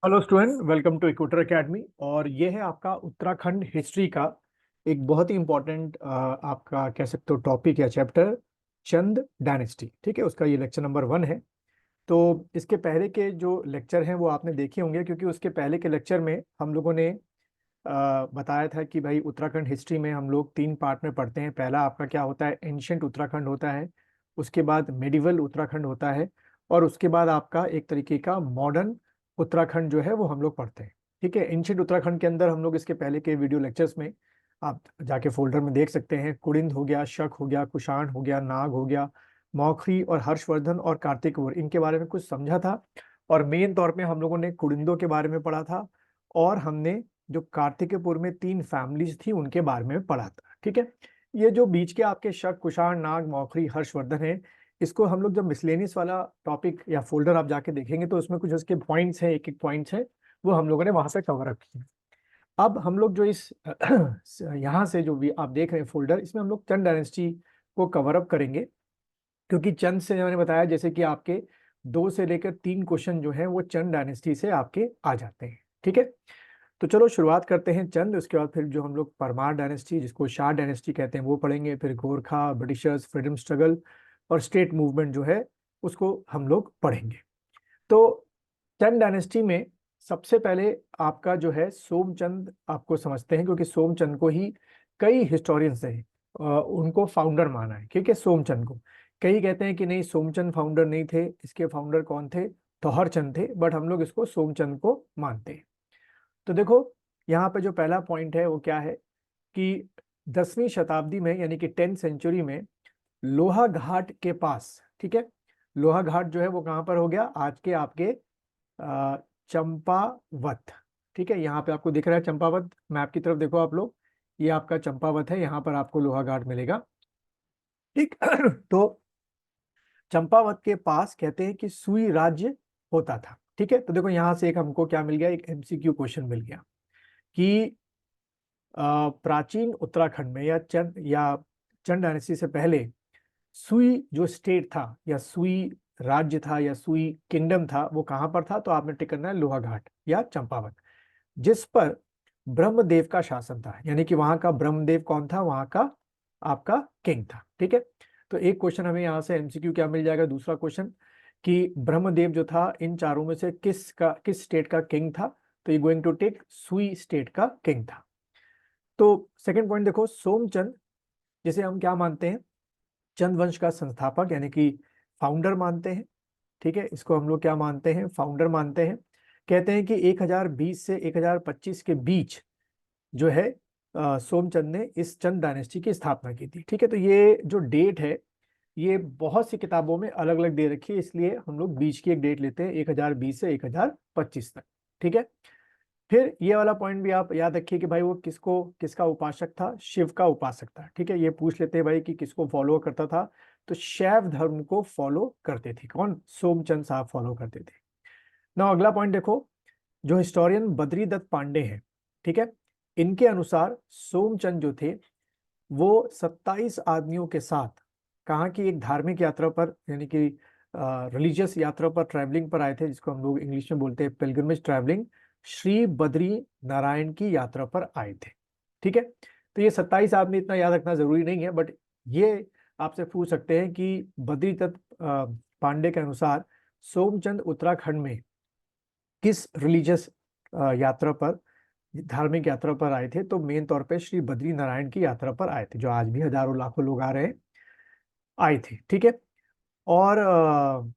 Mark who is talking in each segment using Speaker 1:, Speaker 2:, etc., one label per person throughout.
Speaker 1: Hello student, welcome to equator academy. और ये है आपका उत्तराखंड हिस्ट्री का एक बहुत ही इम्पोर्टेंट आपका कह सकते हो टॉपिक या चैप्टर, चंद डायनेस्टी। ठीक है, उसका ये लेक्चर नंबर 1 है। तो इसके पहले के जो लेक्चर हैं वो आपने देखे होंगे, क्योंकि उसके पहले के लेक्चर में हम लोगों ने बताया था कि भाई उत्तराखंड हिस्ट्री में हम लोग 3 पार्ट में पढ़ते हैं। पहला आपका क्या होता है, एंशियंट उत्तराखंड होता है। उसके बाद मेडिवल उत्तराखंड होता है। और उसके बाद आपका एक तरीके का मॉडर्न उत्तराखंड जो है वो हम लोग पढ़ते हैं। ठीक है, एंशियंट उत्तराखंड के अंदर हम लोग इसके पहले के वीडियो लेक्चर्स में आप जाके फोल्डर में देख सकते हैं। कुड़िंद हो गया, शक हो गया, कुषाण हो गया, नाग हो गया, मौखरी और हर्षवर्धन और कार्तिकवर, इनके बारे में कुछ समझा था। और मेन तौर पे हम लोगों ने कुड़िंदों के बारे में पढ़ा था। और हमने जो कार्तिकेयपुर में 3 फैमिलीज थी उनके बारे में पढ़ा था। ठीक है, ये जो बीच के आपके शक, कुषाण, नाग, मौखरी, हर्षवर्धन है, इसको हम लोग जब मिसलेनियस वाला टॉपिक या फोल्डर आप जाके देखेंगे तो उसमें कुछ उसके पॉइंट्स हैं, एक एक पॉइंट्स हैं, वो हम लोगों ने वहां से कवर अप किए। अब हम लोग जो इस यहाँ से जो भी आप देख रहे हैं फोल्डर, इसमें हम लोग चंद डायनेस्टी को कवर अप करेंगे। क्योंकि चंद से मैंने बताया जैसे कि आपके 2 से लेकर 3 क्वेश्चन जो हैं वो चंद डायनेस्टी से आपके आ जाते हैं। ठीक है, तो चलो शुरुआत करते हैं चंद। उसके बाद फिर जो हम लोग परमार डायनेस्टी, जिसको शाह डायनेस्टी कहते हैं, वो पढ़ेंगे। फिर गोरखा, ब्रिटिशर्स, फ्रीडम स्ट्रगल और स्टेट मूवमेंट जो है उसको हम लोग पढ़ेंगे। तो चंद डायनेस्टी में सबसे पहले आपका जो है सोमचंद आपको समझते हैं, क्योंकि सोमचंद को ही कई हिस्टोरियंस हैं उनको फाउंडर माना है। ठीक है, सोमचंद को कई कहते हैं कि नहीं, सोमचंद फाउंडर नहीं थे, इसके फाउंडर कौन थे, तोहर चंद थे, बट हम लोग इसको सोमचंद को मानते हैं। तो देखो, यहाँ पे जो पहला पॉइंट है वो क्या है कि 10वीं शताब्दी में यानी कि 10th सेंचुरी में लोहा घाट के पास, ठीक है, लोहा घाट जो है वो कहाँ पर हो गया, आज के आपके चंपावत। ठीक है, यहाँ पे आपको दिख रहा है चंपावत, मैप की तरफ देखो आप लोग, ये आपका चंपावत है, यहाँ पर आपको लोहा घाट मिलेगा। ठीक तो चंपावत के पास कहते हैं कि सुई राज्य होता था। ठीक है, तो देखो यहाँ से एक हमको क्या मिल गया, एक एमसीक्यू क्वेश्चन मिल गया कि प्राचीन उत्तराखंड में या चंद डायनेस्टी से पहले सुई जो स्टेट था या सुई राज्य था या सुई किंगडम था, वो कहां पर था, तो आपने टिक करना है लोहा घाट या चंपावत, जिस पर ब्रह्मदेव का शासन था। यानी कि वहां का ब्रह्मदेव कौन था, वहां का आपका किंग था। ठीक है, तो एक क्वेश्चन हमें यहाँ से एमसीक्यू क्या मिल जाएगा, दूसरा क्वेश्चन कि ब्रह्मदेव जो था इन चारों में से किस स्टेट का किंग था, तो ये गोइंग टू टेक सुई स्टेट का किंग था। तो सेकंड पॉइंट देखो, सोमचंद जिसे हम क्या मानते हैं, चंद वंश का संस्थापक यानी कि फाउंडर मानते हैं। ठीक है, इसको हम लोग क्या मानते हैं, फाउंडर मानते हैं। कहते हैं कि 1020 से 1025 के बीच जो है सोमचंद ने इस चंद डायनेस्टी की स्थापना की थी। ठीक है, तो ये जो डेट है ये बहुत सी किताबों में अलग अलग दे रखी है, इसलिए हम लोग बीच की एक डेट लेते हैं, 1020 से 1025 तक। ठीक है, फिर ये वाला पॉइंट भी आप याद रखिए कि भाई वो किसका उपासक था, शिव का उपासक था। ठीक है, ये पूछ लेते हैं भाई कि किसको फॉलो करता था, तो शैव धर्म को फॉलो करते थे। कौन, सोमचंद साहब फॉलो करते थे। ना अगला पॉइंट देखो, जो हिस्टोरियन बद्री दत्त पांडे हैं, ठीक है, इनके अनुसार सोमचंद जो थे वो 27 आदमियों के साथ कहाँ की एक धार्मिक यात्रा पर यानी कि रिलीजियस यात्रा पर, ट्रैवलिंग पर आए थे, जिसको हम लोग इंग्लिश में बोलते हैं पिलग्रिमेज ट्रैवलिंग, श्री बद्री नारायण की यात्रा पर आए थे। ठीक है, तो ये 27 आदमी इतना याद रखना जरूरी नहीं है, बट ये आपसे पूछ सकते हैं कि बद्री दत्त पांडे के अनुसार सोमचंद उत्तराखंड में किस रिलीजियस यात्रा पर, धार्मिक यात्रा पर आए थे, तो मेन तौर पे श्री बद्री नारायण की यात्रा पर आए थे, जो आज भी हजारों लाखों लोग आ रहे हैं, आए थे। ठीक है, और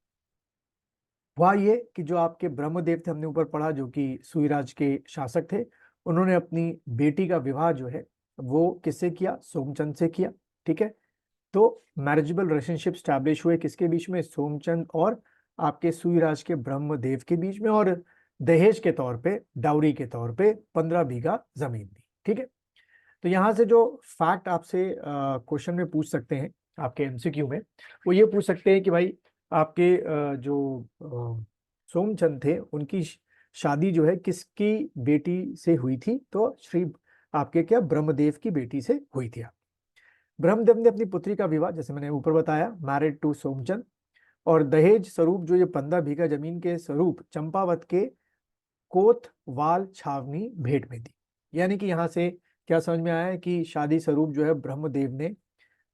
Speaker 1: हुआ ये कि जो आपके ब्रह्मदेव थे, हमने ऊपर पढ़ा, जो कि सुईराज के शासक थे, उन्होंने अपनी बेटी का विवाह जो है वो किससे किया, सोमचंद से किया। ठीक है, तो मैरिजेबल रिलेशनशिप स्टैब्लिश हुए किसके बीच में, सोमचंद और आपके सुईराज के ब्रह्मदेव के बीच में, और दहेज के तौर पे, डाउरी के तौर पे 15 बीघा जमीन दी। ठीक है, तो यहाँ से जो फैक्ट आपसे क्वेश्चन में पूछ सकते हैं आपके एमसीक्यू में, वो ये पूछ सकते हैं कि भाई आपके जो सोमचंद थे उनकी शादी जो है किसकी बेटी से हुई थी, तो श्री आपके क्या ब्रह्मदेव की बेटी से हुई थी। ब्रह्मदेव ने अपनी पुत्री का विवाह, जैसे मैंने ऊपर बताया, मैरिड टू सोमचंद, और दहेज स्वरूप जो ये 15 बीघा जमीन के स्वरूप चंपावत के कोतवाल छावनी भेंट में दी। यानी कि यहां से क्या समझ में आया है कि शादी स्वरूप जो है ब्रह्मदेव ने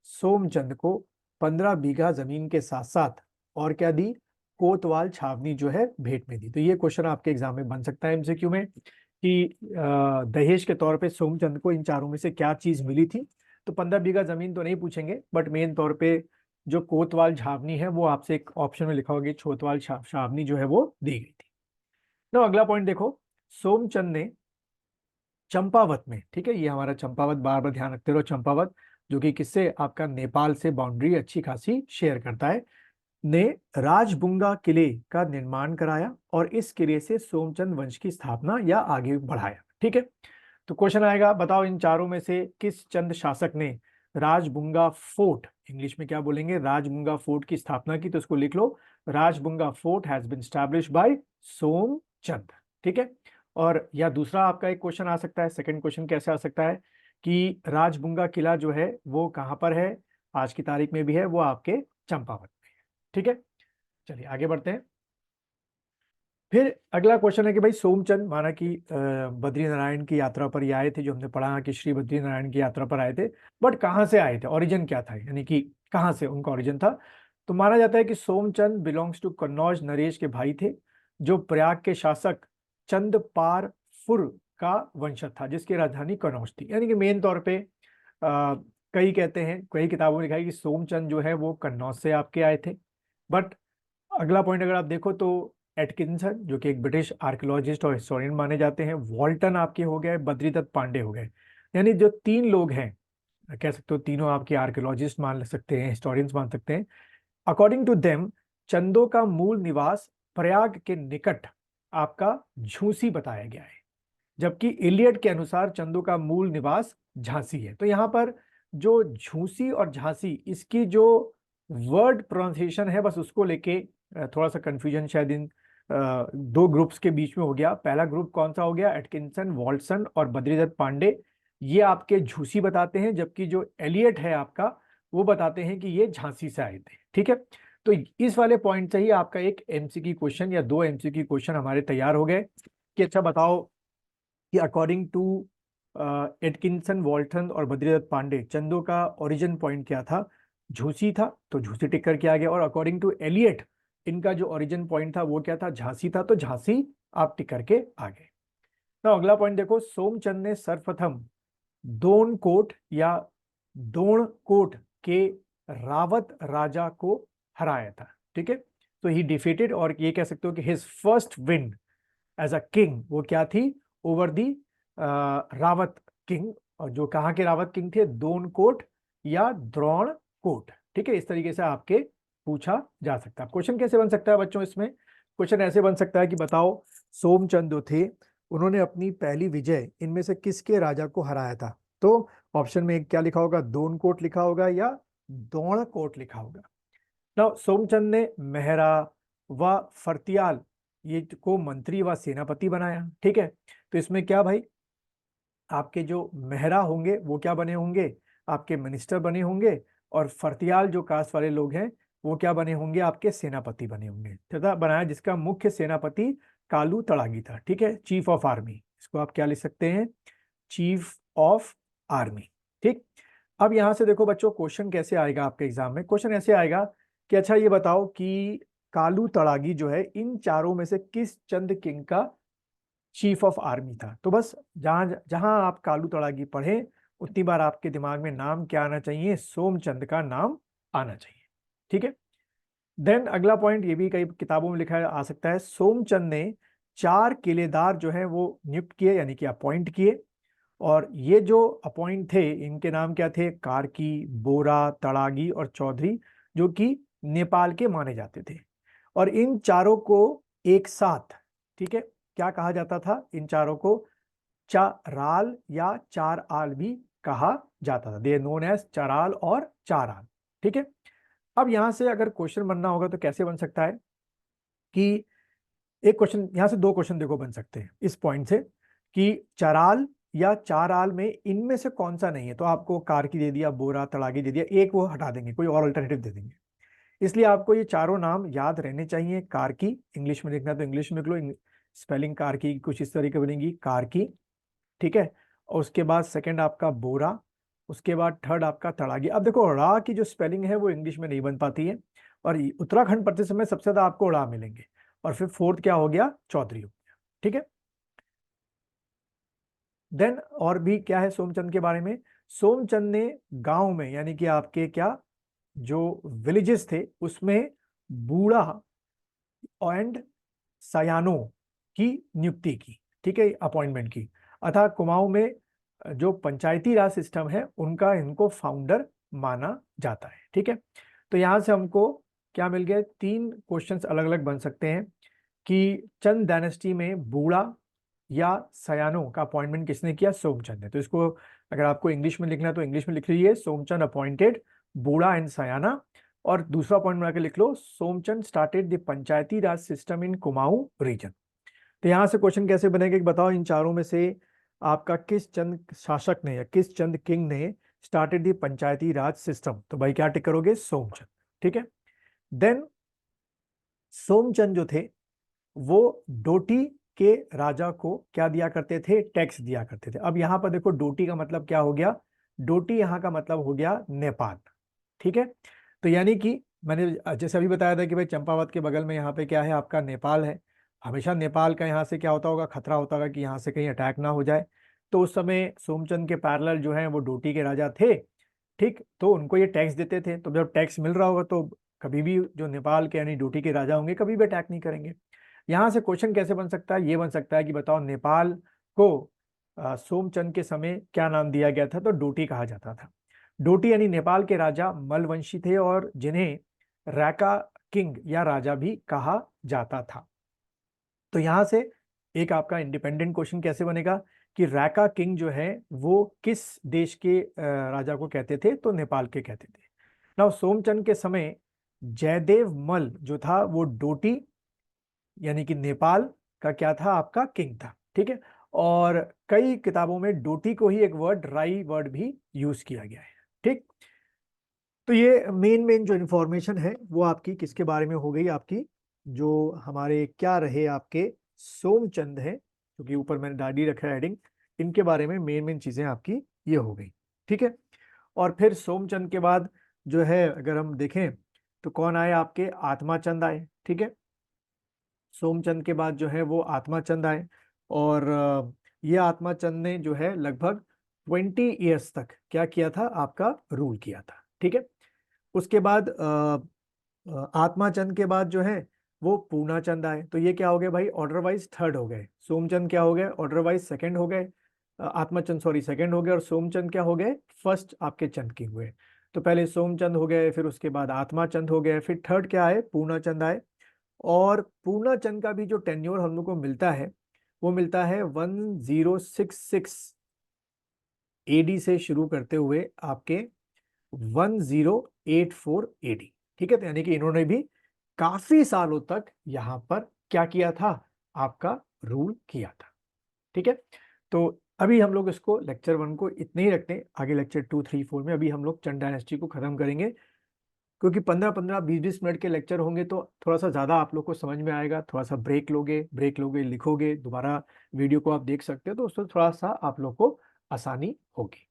Speaker 1: सोमचंद को 15 बीघा जमीन के साथ साथ और क्या दी, कोतवाल छावनी जो है भेंट में दी। तो ये क्वेश्चन आपके एग्जाम में बन सकता है एमसीक्यू में कि दहेज के तौर पे सोमचंद को इन चारों में से क्या चीज मिली थी। तो 15 बीघा जमीन तो नहीं पूछेंगे, बट मेन तौर पे जो कोतवाल छावनी है वो आपसे एक ऑप्शन में लिखा होगा, छोतवाल छावनी जो है वो दी गई थी। तो अगला पॉइंट देखो, सोमचंद ने चंपावत में, ठीक है, ये हमारा चंपावत, बार बार ध्यान रखते रहो, चंपावत जो कि किससे, आपका नेपाल से बाउंड्री अच्छी खासी शेयर करता है, ने राजबुंगा किले का निर्माण कराया और इस किले से सोमचंद वंश की स्थापना या आगे बढ़ाया। ठीक है, तो क्वेश्चन आएगा, बताओ इन चारों में से किस चंद शासक ने राजबुंगा फोर्ट, इंग्लिश में क्या बोलेंगे, राजबुंगा फोर्ट की स्थापना की। तो उसको लिख लो, Rajbunga fort has been established by Somchand. ठीक है, और या दूसरा आपका एक क्वेश्चन आ सकता है, सेकंड क्वेश्चन कैसे आ सकता है कि राजबुंगा किला जो है वो कहां पर है, आज की तारीख में भी है, वो आपके चंपावत में है। ठीक है, चलिए आगे बढ़ते हैं। फिर अगला क्वेश्चन है कि भाई सोमचंद माना कि बद्रीनारायण की यात्रा पर ये आए थे, जो हमने पढ़ा कि श्री बद्रीनारायण की यात्रा पर आए थे, बट कहाँ से आए थे, ओरिजिन क्या था, यानी कि कहाँ से उनका ओरिजिन था। तो माना जाता है कि सोमचंद बिलोंग्स टू कन्नौज नरेश के भाई थे, जो प्रयाग के शासक चंदपारफुर का वंशज था, जिसकी राजधानी कन्नौज थी। यानी कि मेन तौर पे कई कहते हैं, कई किताबों में लिखा है कि सोमचंद जो है वो कन्नौज से आपके आए थे। बट अगला पॉइंट अगर आप देखो तो एटकिंसन जो कि एक ब्रिटिश आर्कियोलॉजिस्ट और हिस्टोरियन माने जाते हैं, वॉल्टन आपके हो गए, बद्रीदत्त पांडे हो गए, यानी जो तीन लोग हैं, कह सकते हो तीनों आपके आर्कियोलॉजिस्ट मान सकते हैं, हिस्टोरियंस मान सकते हैं। अकॉर्डिंग टू देम चंदों का मूल निवास प्रयाग के निकट आपका झूसी बताया गया है, जबकि इलियट के अनुसार चंदों का मूल निवास झांसी है। तो यहाँ पर जो झूसी और झांसी, इसकी जो वर्ड प्रोनाउंसिएशन है, बस उसको लेके थोड़ा सा कंफ्यूजन शायद इन दो ग्रुप्स के बीच में हो गया। पहला ग्रुप कौन सा हो गया, एटकिंसन, वॉल्सन और बद्रीदत्त पांडे, ये आपके झूसी बताते हैं, जबकि जो एलियट है आपका वो बताते हैं कि ये झांसी से आए थे। ठीक है, तो इस वाले पॉइंट से ही आपका एक एमसीक्यू क्वेश्चन या दो एमसीक्यू क्वेश्चन हमारे तैयार हो गए कि अच्छा बताओ कि अकॉर्डिंग टू एटकिंसन, वॉल्टन और बद्रीदत्त पांडे, चंदों का ओरिजिन पॉइंट क्या था, झूसी था, तो झूसी टिक करके आ गया। और अकॉर्डिंग टू एलियट इनका जो ओरिजिन पॉइंट था वो क्या था, झांसी था, तो झांसी आप टिक करके आ गए। तो अगला पॉइंट देखो, सोमचंद ने सर्वप्रथम दोनकोट या दोणकोट के रावत राजा को हराया था। ठीक है, तो ही डिफीटेड, और ये कह सकते हो कि his first win as a king वो क्या थी, ओवर दी रावत किंग, और जो कहाँ के रावत किंग थे, दोनकोट या द्रोणकोट। ठीक है, इस तरीके से आपके पूछा जा सकता है। क्वेश्चन कैसे बन सकता है बच्चों, इसमें क्वेश्चन ऐसे बन सकता है कि बताओ सोमचंद जो थे उन्होंने अपनी पहली विजय इनमें से किसके राजा को हराया था। तो ऑप्शन में क्या लिखा होगा, दोनकोट लिखा होगा या द्रोणकोट लिखा होगा। ना सोमचंद ने मेहरा व फर्तियाल ये को मंत्री व सेनापति बनाया। ठीक है, तो इसमें क्या भाई, आपके जो मेहरा होंगे वो क्या बने होंगे, आपके मिनिस्टर बने होंगे, और फर्तियाल जो कास्ट वाले लोग हैं वो क्या बने होंगे, आपके सेनापति बने होंगे। तथा बनाया जिसका मुख्य सेनापति कालू तड़ागी था। ठीक है, चीफ ऑफ आर्मी, इसको आप क्या लिख सकते हैं, चीफ ऑफ आर्मी। ठीक, अब यहां से देखो बच्चों क्वेश्चन कैसे आएगा आपके एग्जाम में, क्वेश्चन ऐसे आएगा कि अच्छा ये बताओ कि कालू तड़ागी जो है इन चारों में से किस चंद किंग का चीफ ऑफ आर्मी था। तो बस जहां जहां आप कालू तड़ागी पढ़े उतनी बार आपके दिमाग में नाम क्या आना चाहिए, सोमचंद का नाम आना चाहिए। ठीक है, देन अगला पॉइंट ये भी कई किताबों में लिखा आ सकता है, सोमचंद ने 4 किलेदार जो है वो नियुक्त किए, यानी कि अपॉइंट किए, और ये जो अपॉइंट थे इनके नाम क्या थे, कार्की, बोरा, तड़ागी और चौधरी, जो कि नेपाल के माने जाते थे। और इन चारों को एक साथ, ठीक है, क्या कहा जाता था, इन चारों को चाराल या चार आल भी कहा जाता था, दे नोन एज चाराल और चार आल। ठीक है, अब यहां से अगर क्वेश्चन बनना होगा तो कैसे बन सकता है कि एक क्वेश्चन, यहां से दो क्वेश्चन देखो बन सकते हैं इस पॉइंट से कि चराल या चार आल में इनमें से कौन सा नहीं है। तो आपको कार्की दे दिया, बोरा, तड़ागी दे दिया, एक वो हटा देंगे, कोई और अल्टरनेटिव दे देंगे। इसलिए आपको ये चारों नाम याद रहने चाहिए। कार्की इंग्लिश में लिखना है तो इंग्लिश में लिख लो, स्पेलिंग कारकी की कुछ इस तरीके बनेगी, कारकी, ठीक है। और उसके बाद सेकंड आपका बोरा, उसके बाद थर्ड आपका तड़ागी। अब देखो ड़ा की जो स्पेलिंग है वो इंग्लिश में नहीं बन पाती है, और उत्तराखंड पढ़ते समय सबसे ज्यादा आपको ड़ा मिलेंगे। और फिर फोर्थ क्या हो गया, चौधरी हो गया, ठीक है। देन और भी क्या है सोमचंद के बारे में, सोमचंद ने गांव में यानी कि आपके क्या जो विलेजेस थे उसमें बूढ़ा एंड सयानों की नियुक्ति की, ठीक है, अपॉइंटमेंट की। अतः कुमाऊं में जो पंचायती राज सिस्टम है उनका इनको फाउंडर माना जाता है, ठीक है। तो यहां से हमको क्या मिल गया, 3 क्वेश्चंस अलग अलग बन सकते हैं कि चंद डायनेस्टी में बूढ़ा या सयानों का अपॉइंटमेंट किसने किया, सोमचंद ने। तो इसको अगर आपको इंग्लिश में लिखना है तो इंग्लिश में लिख लीजिए, सोमचंद अपॉइंटेड बूढ़ा एंड सयाना। और दूसरा पॉइंट बना के लिख लो, Somchand started the panchayati raj system in Kumaon region. तो यहां से क्वेश्चन कैसे बनेगा कि बताओ इन चारों में से आपका किस चंद शासक ने या किस चंद किंग ने started the panchayati raj system, तो भाई क्या टिक करोगे, सोमचंद, ठीक है। देन सोमचंद जो थे वो डोटी के राजा को क्या दिया करते थे, टैक्स दिया करते थे। अब यहां पर देखो डोटी का मतलब क्या हो गया, डोटी यहां का मतलब हो गया नेपाल, ठीक है। तो यानी कि मैंने जैसे अभी बताया था कि भाई चंपावत के बगल में यहाँ पे क्या है, आपका नेपाल है। हमेशा नेपाल का यहाँ से क्या होता होगा, खतरा होता होगा कि यहाँ से कहीं अटैक ना हो जाए। तो उस समय सोमचंद के पैरेलल जो है वो डोटी के राजा थे, ठीक। तो उनको ये टैक्स देते थे, तो जब टैक्स मिल रहा होगा तो कभी भी जो नेपाल के यानी डोटी के राजा होंगे कभी भी अटैक नहीं करेंगे। यहाँ से क्वेश्चन कैसे बन सकता है, ये बन सकता है कि बताओ नेपाल को सोमचंद के समय क्या नाम दिया गया था, तो डोटी कहा जाता था। डोटी यानी नेपाल के राजा मलवंशी थे और जिन्हें रैका किंग या राजा भी कहा जाता था। तो यहां से एक आपका इंडिपेंडेंट क्वेश्चन कैसे बनेगा कि रैका किंग जो है वो किस देश के राजा को कहते थे, तो नेपाल के कहते थे। नाउ सोमचंद के समय जयदेव मल जो था वो डोटी यानी कि नेपाल का क्या था, आपका किंग था, ठीक है। और कई किताबों में डोटी को ही एक वर्ड राई वर्ड भी यूज किया गया है, ठीक। तो ये मेन मेन जो इन्फॉर्मेशन है वो आपकी किसके बारे में हो गई, आपकी जो हमारे क्या रहे आपके सोमचंद है, क्योंकि ऊपर मैंने डाडी रखा है हेडिंग, इनके बारे में मेन मेन चीजें आपकी ये हो गई, ठीक है। और फिर सोमचंद के बाद जो है अगर हम देखें तो कौन आए, आपके आत्माचंद आए, ठीक है। सोमचंद के बाद जो है वो आत्माचंद आए, और ये आत्माचंद ने जो है लगभग 20 ईयर्स तक क्या किया था, आपका रूल किया था, ठीक है। उसके बाद आत्माचंद के बाद जो है वो पूर्णाचंद आए, तो ये क्या हो गए भाई, ऑर्डर वाइज थर्ड हो गए। सोमचंद क्या हो गए, ऑर्डर वाइज सेकंड हो गए, आत्माचंद सॉरी सेकंड हो गए, और सोमचंद क्या हो गए, फर्स्ट आपके चंद किंग हुए। तो पहले सोमचंद हो गए, फिर उसके बाद आत्माचंद हो गए, फिर थर्ड क्या आए, पूर्णाचंद आए। और पूर्णाचंद का भी जो टेन्योर हम लोग को मिलता है वो मिलता है 1066 एडी से शुरू करते हुए आपके 1084 एडी, ठीक है। तो यानी कि इन्होंने भी काफी सालों तक यहां पर क्या किया था, आपका रूल किया था, ठीक है। तो अभी हम लोग इसको लेक्चर 1 को इतने ही रखते हैं, आगे लेक्चर 2, 3, 4 में अभी हम लोग चंद डायनेस्टी को खत्म करेंगे, क्योंकि 15-15, 20-20 मिनट के लेक्चर होंगे तो थोड़ा सा ज़्यादा आप लोग को समझ में आएगा। थोड़ा सा ब्रेक लोगे लिखोगे, दोबारा वीडियो को आप देख सकते हो, तो उससे थोड़ा सा आप लोग को आसानी होगी।